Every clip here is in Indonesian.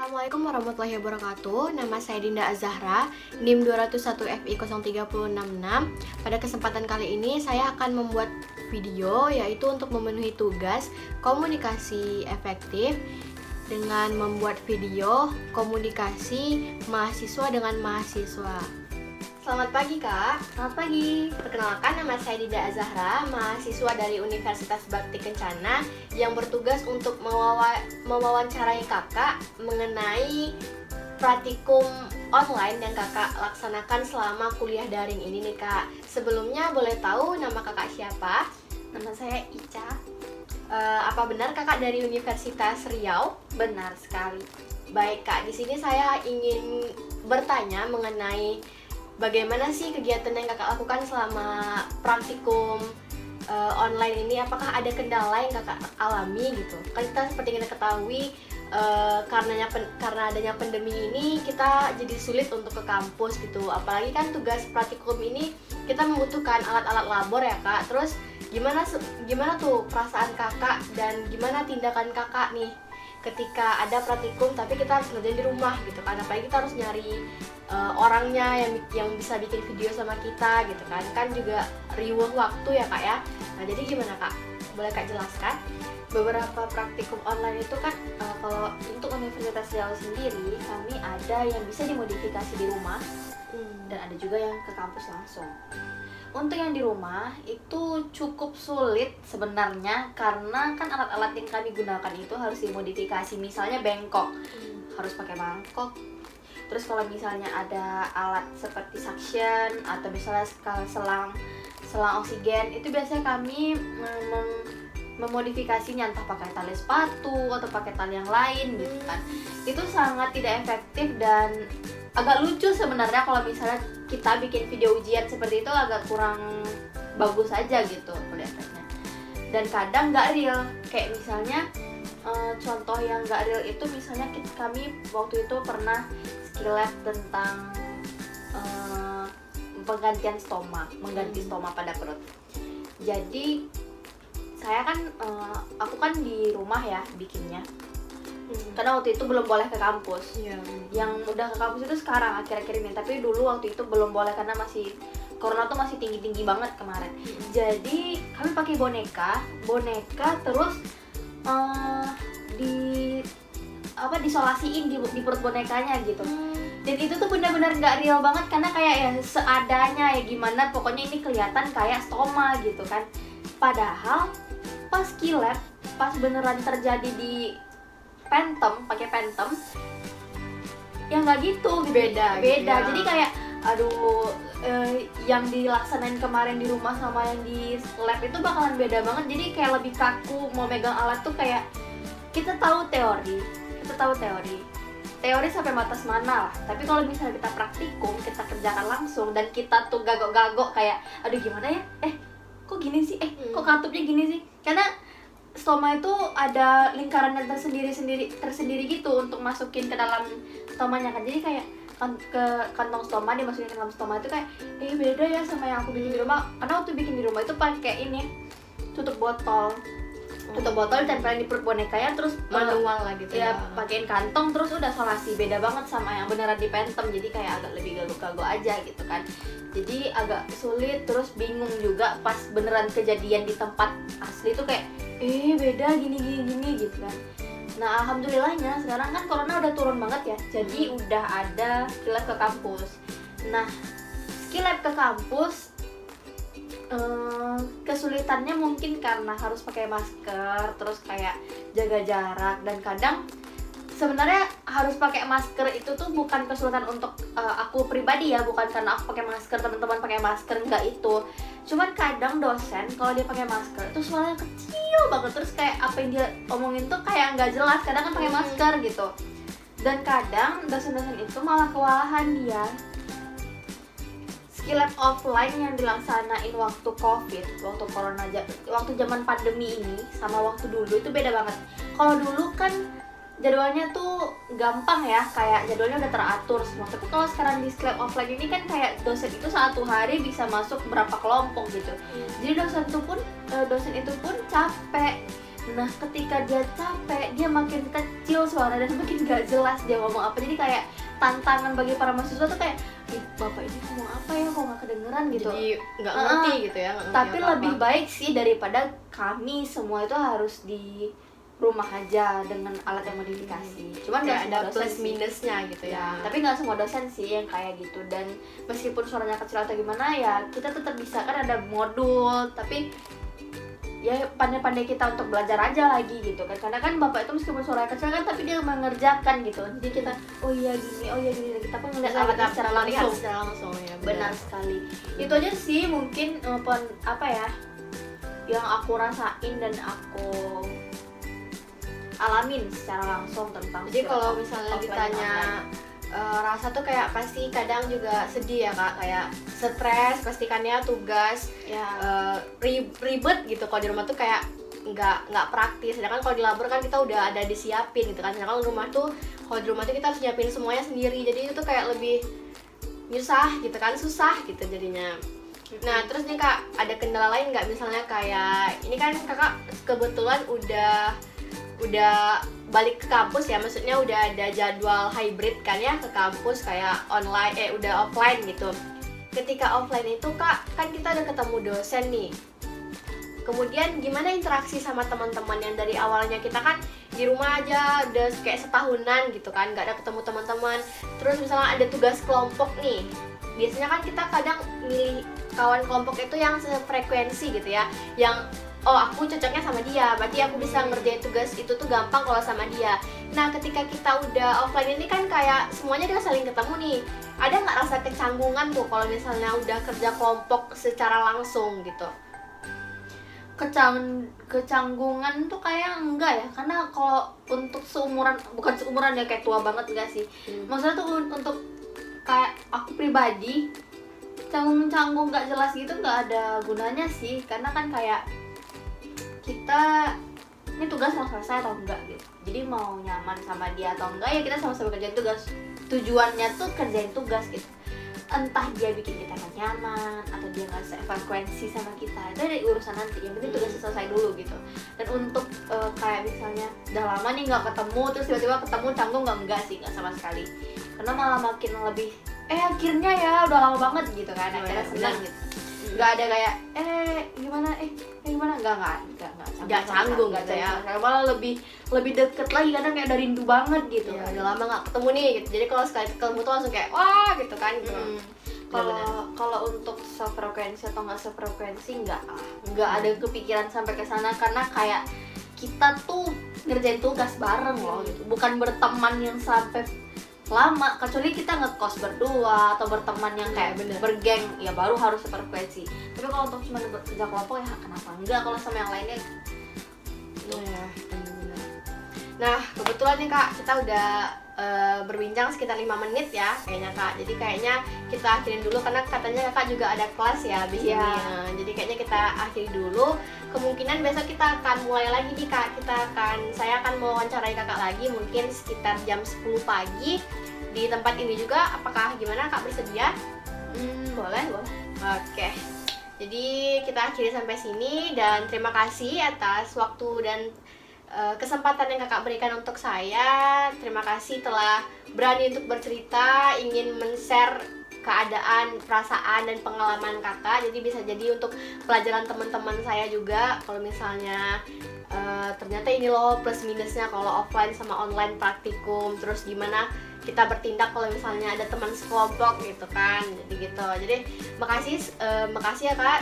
Assalamualaikum warahmatullahi wabarakatuh. Nama saya Dinda Azahra, NIM 201FI03066. Pada kesempatan kali ini saya akan membuat video yaitu untuk memenuhi tugas komunikasi efektif dengan membuat video komunikasi mahasiswa dengan mahasiswa. Selamat pagi Kak. Selamat pagi. Perkenalkan, nama saya Dinda Azahra, mahasiswa dari Universitas Bakti Kencana yang bertugas untuk mewawancarai Kakak mengenai praktikum online yang Kakak laksanakan selama kuliah daring ini nih Kak. Sebelumnya boleh tahu nama Kakak siapa? Nama saya Ica. Apa benar Kakak dari Universitas Riau? Benar sekali. Baik Kak, di sini saya ingin bertanya mengenai bagaimana sih kegiatan yang Kakak lakukan selama praktikum online ini? Apakah ada kendala yang Kakak alami gitu? Kan kita seperti kita ketahui karena adanya pandemi ini kita jadi sulit untuk ke kampus gitu. Apalagi kan tugas praktikum ini kita membutuhkan alat-alat labor ya Kak. Terus gimana tuh perasaan Kakak dan gimana tindakan Kakak nih ketika ada praktikum tapi kita harus ngerjain di rumah gitu kan? Apalagi kita harus nyari orangnya yang bisa bikin video sama kita gitu kan juga riuh waktu ya Kak ya. Nah jadi gimana Kak? Boleh Kak jelaskan? Beberapa praktikum online itu kan kalau untuk Universitas Riau sendiri kami ada yang bisa dimodifikasi di rumah dan ada juga yang ke kampus langsung. Untuk yang di rumah itu cukup sulit sebenarnya karena kan alat-alat yang kami gunakan itu harus dimodifikasi, misalnya bengkok harus pakai mangkok. Terus kalau misalnya ada alat seperti suction atau misalnya selang oksigen itu biasanya kami memodifikasinya entah pakai tali sepatu atau pakai tali yang lain gitu kan. Itu sangat tidak efektif dan agak lucu sebenarnya kalau misalnya kita bikin video ujian seperti itu, agak kurang bagus aja gitu kelihatannya. Dan kadang nggak real, kayak misalnya contoh yang nggak real itu misalnya kami waktu itu pernah skill lab tentang penggantian stoma, mengganti stoma pada perut. Jadi saya kan aku kan di rumah ya bikinnya, karena waktu itu belum boleh ke kampus. Yang udah ke kampus itu sekarang akhir-akhir ini, tapi dulu waktu itu belum boleh karena masih corona tuh masih tinggi-tinggi banget kemarin. Jadi kami pakai boneka terus disolasiin di perut bonekanya gitu. Dan itu tuh benar-benar nggak real banget karena kayak ya seadanya ya gimana, pokoknya ini kelihatan kayak stoma gitu kan. Padahal pas kilap, pas beneran terjadi di pakai Phantom ya nggak gitu, beda. Jadi kayak aduh, yang dilaksanain kemarin di rumah sama yang di lab itu bakalan beda banget. Jadi kayak lebih kaku, mau megang alat tuh kayak kita tahu teori sampai batas mana lah, tapi kalau misalnya kita praktikum, kita kerjakan langsung dan kita tuh gagok-gagok kayak aduh gimana ya, kok gini sih, kok katupnya gini sih, karena stoma itu ada lingkaran yang tersendiri gitu untuk masukin ke dalam stomanya kan. Jadi kayak ke kantong stoma dimasukin ke dalam stoma itu kayak beda ya sama yang aku bikin di rumah. Karena waktu bikin di rumah itu pakai ini tutup botol ditempelin di perut boneka ya, terus manual lah gitu ya, pakein kantong terus udah solasi. Beda banget sama yang beneran di Phantom, jadi kayak agak lebih gagok-gagok aja gitu kan. Jadi agak sulit, terus bingung juga pas beneran kejadian di tempat asli tuh kayak beda gini gitu kan. Nah alhamdulillahnya sekarang kan corona udah turun banget ya, jadi udah ada skill lab ke kampus. Nah skill lab ke kampus kesulitannya mungkin karena harus pakai masker, terus kayak jaga jarak, dan kadang sebenarnya harus pakai masker itu tuh bukan kesulitan untuk aku pribadi ya, bukan karena aku pakai masker, teman-teman pakai masker, enggak itu. Cuman kadang dosen kalau dia pakai masker itu suaranya kecil banget, terus kayak apa yang dia omongin tuh kayak nggak jelas, kadang kan pakai masker gitu. Dan kadang dosen-dosen itu malah kewalahan dia. Skill lab offline yang dilaksanain waktu COVID, waktu corona, waktu zaman pandemi ini sama waktu dulu itu beda banget. Kalau dulu kan jadwalnya tuh gampang ya, kayak jadwalnya udah teratur semua. Tapi kalau sekarang di skill lab offline ini kan kayak dosen itu satu hari bisa masuk berapa kelompok gitu. Jadi dosen itu pun capek. Nah ketika dia capek, dia makin kecil suara dan makin gak jelas dia ngomong apa. Jadi kayak tantangan bagi para mahasiswa tuh kayak, bapak ini ngomong apa ya, kok gak kedengeran gitu. Jadi nggak ngerti gitu ya, nggak ngerti Tapi apa-apa. lebih baik sih daripada kami semua itu harus di rumah aja dengan alat yang modifikasi. Cuman kayak nggak ada semua dosen plus sih. minusnya gitu ya. Tapi nggak semua dosen sih yang kayak gitu. Dan meskipun suaranya kecil atau gimana ya, kita tetap bisa, kan ada modul. Tapi ya pandai-pandai kita untuk belajar aja lagi gitu kan. Karena kan bapak itu meskipun suaranya kecil kan, tapi dia mengerjakan gitu. Jadi kita oh iya gini, kita pun ngeliat Bisa alatnya kita secara lihat langsung. secara langsung ya. Benar sekali. Itu aja sih mungkin apa ya yang aku rasain dan aku alamin secara langsung tentang Jadi surat kalau misalnya offline ditanya online. rasa tuh kayak pasti kadang juga sedih ya kak, kayak stres pastikannya tugas Ya, ribet gitu. Kalau di rumah tuh kayak nggak praktis, sedangkan kalau di labor kan kita udah ada disiapin gitu kan. Sedangkan kalau di rumah tuh kita harus nyiapin semuanya sendiri, jadi itu kayak lebih nyusah gitu kan, susah gitu jadinya. Nah terus nih kak, ada kendala lain nggak, misalnya kayak ini kan kakak kebetulan udah balik ke kampus ya, maksudnya udah ada jadwal hybrid kan ya, ke kampus kayak online udah offline gitu. Ketika offline itu kak, kan kita udah ketemu dosen nih, kemudian gimana interaksi sama teman-teman yang dari awalnya kita kan di rumah aja udah kayak setahunan gitu kan, nggak ada ketemu teman-teman. Terus misalnya ada tugas kelompok nih, biasanya kan kita kadang milih kawan kelompok itu yang sefrekuensi gitu ya, yang oh aku cocoknya sama dia, berarti aku bisa ngerjain tugas itu tuh gampang kalau sama dia. Nah ketika kita udah offline ini kan kayak semuanya udah saling ketemu nih, ada nggak rasa kecanggungan tuh kalau misalnya udah kerja kelompok secara langsung gitu? kecanggungan tuh kayak enggak ya, karena kalau untuk bukan seumuran ya, kayak tua banget enggak sih. Maksudnya tuh untuk kayak aku pribadi, canggung nggak jelas gitu nggak ada gunanya sih, karena kan kayak kita ini tugas mau selesai atau enggak gitu. Jadi mau nyaman sama dia atau enggak ya kita sama-sama kerjain tugas. Tujuannya tuh kerjain tugas gitu. Entah dia bikin kita gak nyaman atau dia nggak sefrekuensi sama kita, itu ada urusan nanti. Yang penting tugasnya selesai dulu gitu. Dan untuk kayak misalnya udah lama nih nggak ketemu, terus tiba-tiba ketemu canggung nggak sih, nggak sama sekali. Karena malah makin lebih akhirnya ya udah lama banget gitu kan, akhirnya senang gitu. Nggak ada kayak gimana Nggak canggung gitu ya. Malah lebih deket lagi, kadang kayak udah rindu banget gitu. Ya, udah lama nggak ketemu nih gitu. Jadi kalau sekali ketemu tuh langsung kayak wah gitu kan gitu. Kalau untuk sefrekuensi atau nggak sefrekuensi nggak ada kepikiran sampai ke sana, karena kayak kita tuh ngerjain tugas bareng loh gitu, bukan berteman yang sampai lama, kecuali kita ngekos berdua atau berteman yang kayak bergeng ya baru harus sefrekuensi. Tapi kalau untuk cuma kerja kelompok ya kenapa enggak kalau sama yang lainnya. Iya, benar-benar. Nah, kebetulan nih Kak, kita udah berbincang sekitar 5 menit ya kayaknya Kak. Jadi kayaknya kita akhirin dulu karena katanya Kakak juga ada kelas ya habis ini. Nah, jadi kayaknya kita akhiri dulu. Kemungkinan besok kita akan mulai lagi nih Kak. Saya akan mewawancarai Kakak lagi mungkin sekitar jam 10 pagi di tempat ini juga. Apakah gimana Kak, bersedia? Boleh. Oke. Jadi kita akhiri sampai sini dan terima kasih atas waktu dan kesempatan yang Kakak berikan untuk saya. Terima kasih telah berani untuk bercerita, ingin men-share keadaan, perasaan, dan pengalaman Kakak. Jadi bisa jadi untuk pelajaran teman-teman saya juga. Kalau misalnya ternyata ini loh plus minusnya kalau offline sama online praktikum. Terus gimana kita bertindak kalau misalnya ada teman sekelompok gitu kan. Jadi makasih ya Kak.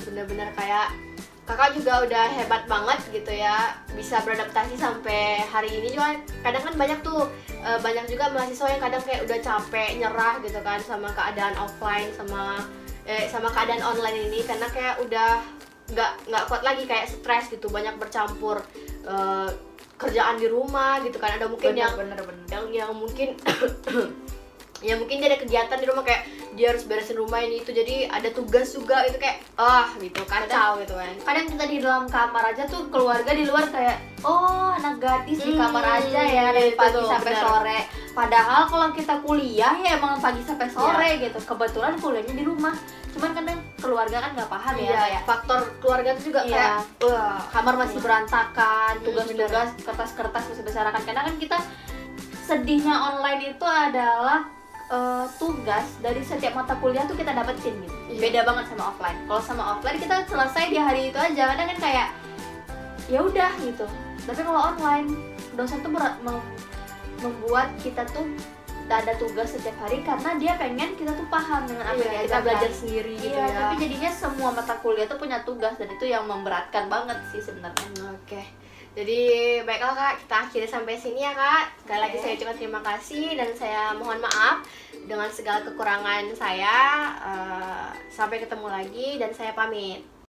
Bener-bener kayak Kakak juga udah hebat banget gitu ya, bisa beradaptasi sampai hari ini. Juga kadang kan banyak juga mahasiswa yang kadang kayak udah capek, nyerah gitu kan sama keadaan offline sama keadaan online ini, karena kayak udah nggak kuat lagi, kayak stres gitu, banyak bercampur kerjaan di rumah gitu kan. Ada mungkin yang mungkin ya mungkin dia ada kegiatan di rumah, kayak dia harus beresin rumah ini itu, jadi ada tugas juga itu kayak gitu kacau gitu kan. Kadang kita di dalam kamar aja tuh, keluarga di luar kayak anak gadis di kamar aja ya dari pagi sampai sore. Padahal kalau kita kuliah ya emang pagi sampai sore gitu. Kebetulan kuliahnya di rumah. Cuman kadang keluarga kan nggak paham ya, Iya, kayak faktor keluarga itu juga iya, kayak wah, kamar masih berantakan, Hmm, tugas-tugas, kertas-kertas masih berserakan. Karena kan kita sedihnya online itu adalah tugas dari setiap mata kuliah tuh kita dapetin gitu. Iya. Beda banget sama offline. Kalau sama offline kita selesai di hari itu aja. Kadang kan kayak ya udah gitu. Tapi kalau online dosen tuh membuat kita tuh ada tugas setiap hari karena dia pengen kita tuh paham dengan apa iya, yang kita diajarkan. belajar sendiri gitu Iya, ya. tapi jadinya semua mata kuliah tuh punya tugas dan itu yang memberatkan banget sih sebenarnya. Oke. Jadi baiklah Kak, kita akhiri sampai sini ya Kak. Sekali lagi Oke. saya ucapkan terima kasih dan saya mohon maaf dengan segala kekurangan saya. Sampai ketemu lagi dan saya pamit.